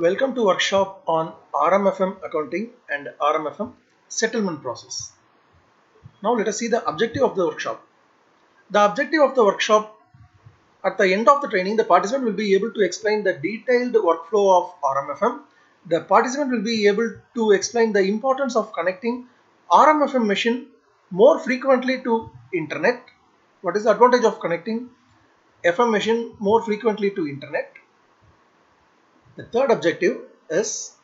Welcome to workshop on RMFM accounting and RMFM settlement process. Now let us see the objective of the workshop. The objective of the workshop, at the end of the training, the participant will be able to explain the detailed workflow of RMFM. The participant will be able to explain the importance of connecting RMFM machine more frequently to internet. What is the advantage of connecting FM machine more frequently to internet? The third objective is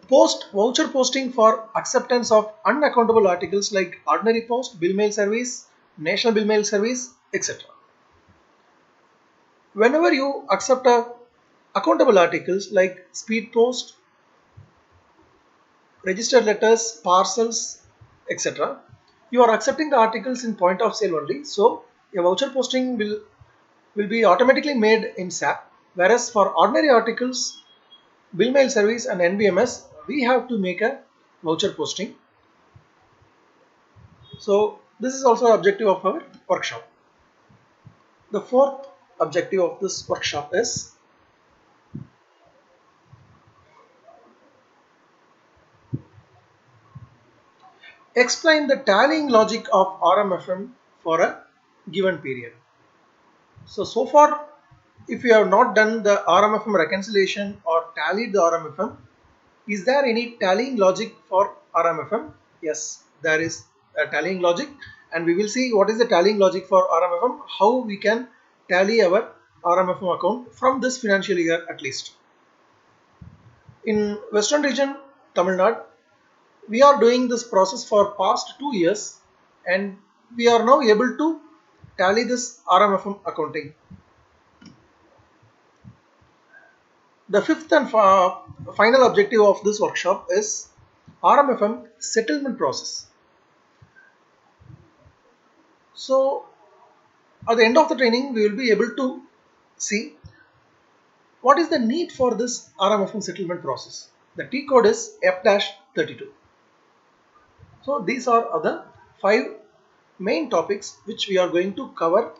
post voucher posting for acceptance of unaccountable articles like ordinary post, bill mail service, national bill mail service, etc. Whenever you accept accountable articles like speed post, registered letters, parcels, etc., you are accepting the articles in point of sale only. So a voucher posting will be automatically made in SAP, whereas for ordinary articles, bill mail service and NBMS, we have to make a voucher posting. So this is also objective of our workshop. The fourth objective of this workshop is explain the tallying logic of RMFM for a given period. So far, if you have not done the RMFM reconciliation or tallied the RMFM, is there any tallying logic for RMFM? Yes, there is a tallying logic, and we will see what is the tallying logic for RMFM, how we can tally our RMFM account from this financial year at least. In Western region, Tamil Nadu, we are doing this process for past 2 years, and we are now able to tally this RMFM accounting. The fifth and final objective of this workshop is RMFM settlement process. So at the end of the training, we will be able to see what is the need for this RMFM settlement process. The T code is F-32. So these are the 5 main topics which we are going to cover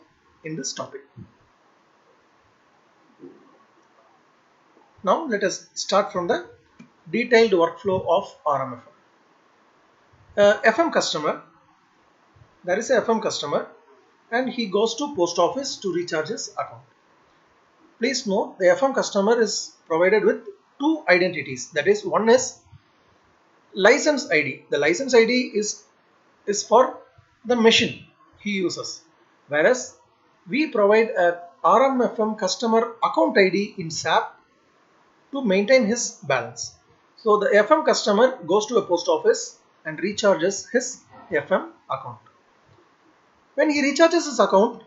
in this topic. Now let us start from the detailed workflow of RMFM. FM customer, there is a FM customer and he goes to post office to recharge his account. Please note the FM customer is provided with 2 identities, that is, one is license ID. The license ID is for the machine he uses, whereas we provide a RMFM customer account ID in SAP to maintain his balance. So the FM customer goes to a post office and recharges his FM account. When he recharges his account,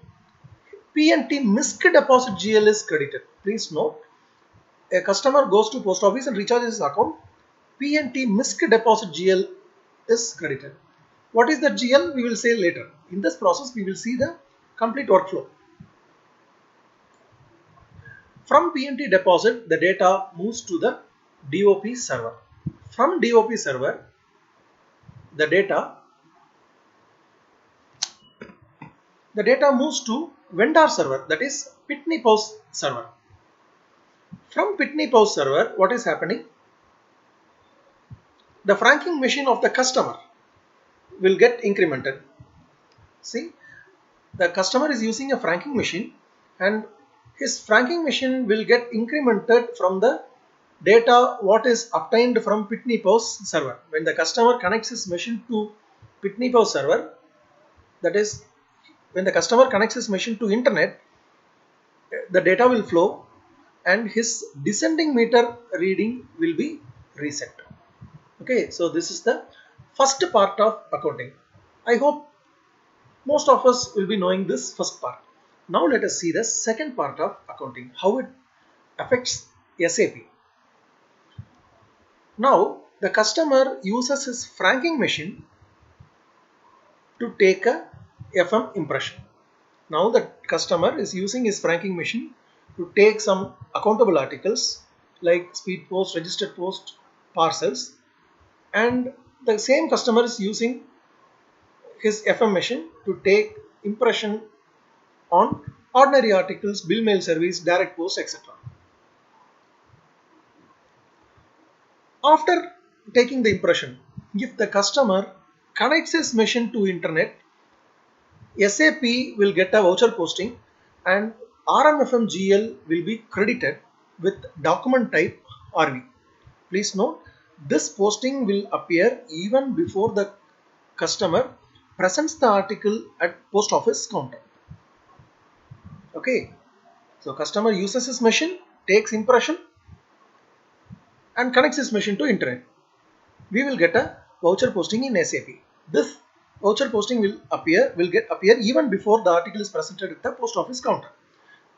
P&T missed deposit GL is credited. Please note, a customer goes to post office and recharges his account, P&T missed deposit GL is credited. What is the GL? We will say later. In this process, we will see the complete workflow. From P&T deposit, the data moves to the DOP server. From DOP server, the data moves to vendor server, that is Pitney Bowes server. From Pitney Bowes server, what is happening? The franking machine of the customer will get incremented. See, the customer is using a franking machine and his franking machine will get incremented from the data what is obtained from Pitney Bowes server. When the customer connects his machine to Pitney Bowes server, that is, when the customer connects his machine to internet, the data will flow and his descending meter reading will be reset. Okay, so this is the first part of accounting. I hope most of us will be knowing this first part. Now let us see the second part of accounting, how it affects SAP. Now the customer uses his franking machine to take a FM impression. Now the customer is using his franking machine to take some accountable articles like speed post, registered post, parcels, and the same customer is using his FM machine to take impression on ordinary articles, bill mail service, direct post, etc. After taking the impression, if the customer connects his machine to internet, SAP will get a voucher posting and RMFM GL will be credited with document type RV. Please note, this posting will appear even before the customer presents the article at post office counter. Okay, so customer uses his machine, takes impression and connects his machine to internet. We will get a voucher posting in SAP. This voucher posting will appear even before the article is presented at the post office counter.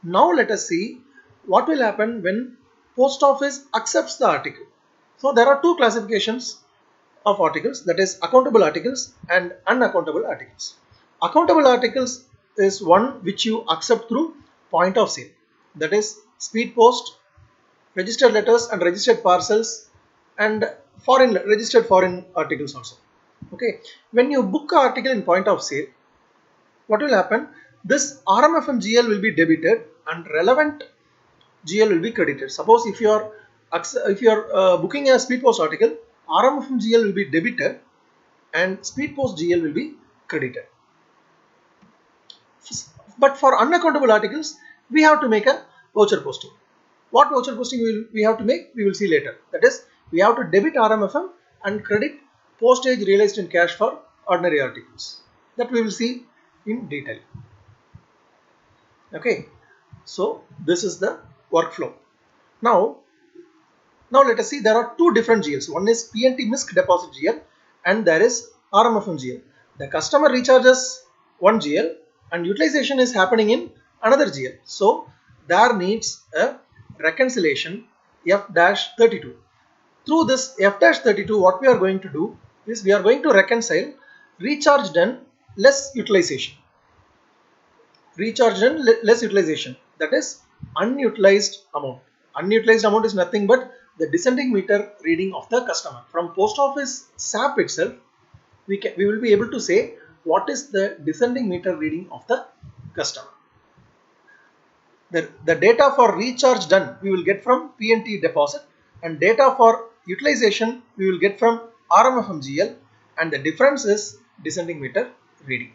Now let us see what will happen when post office accepts the article. So there are two classifications of articles, that is accountable articles and unaccountable articles. Accountable articles is one which you accept through point of sale, that is speed post, registered letters and registered parcels and registered foreign articles also. Okay, when you book an article in point of sale, what will happen? This RMFM GL will be debited and relevant GL will be credited. Suppose if you are booking a speed post article, RMFM GL will be debited and speed post GL will be credited. But for unaccountable articles, we have to make a voucher posting. What voucher posting we have to make, we will see later. That is, we have to debit RMFM and credit postage realized in cash for ordinary articles. That we will see in detail. Okay, so this is the workflow. Now let us see, there are two different GLs. One is PNT MISC deposit GL and there is RMFM GL. The customer recharges one GL and utilization is happening in another GL. So there needs a reconciliation F-32. Through this F-32, what we are going to do is we are going to reconcile recharge done less utilization. Recharge done less utilization, that is unutilized amount. Unutilized amount is nothing but the descending meter reading of the customer. From post office SAP itself, we will be able to say what is the descending meter reading of the customer. The data for recharge done we will get from PNT deposit and data for utilization we will get from RMFM GL, and the difference is descending meter reading.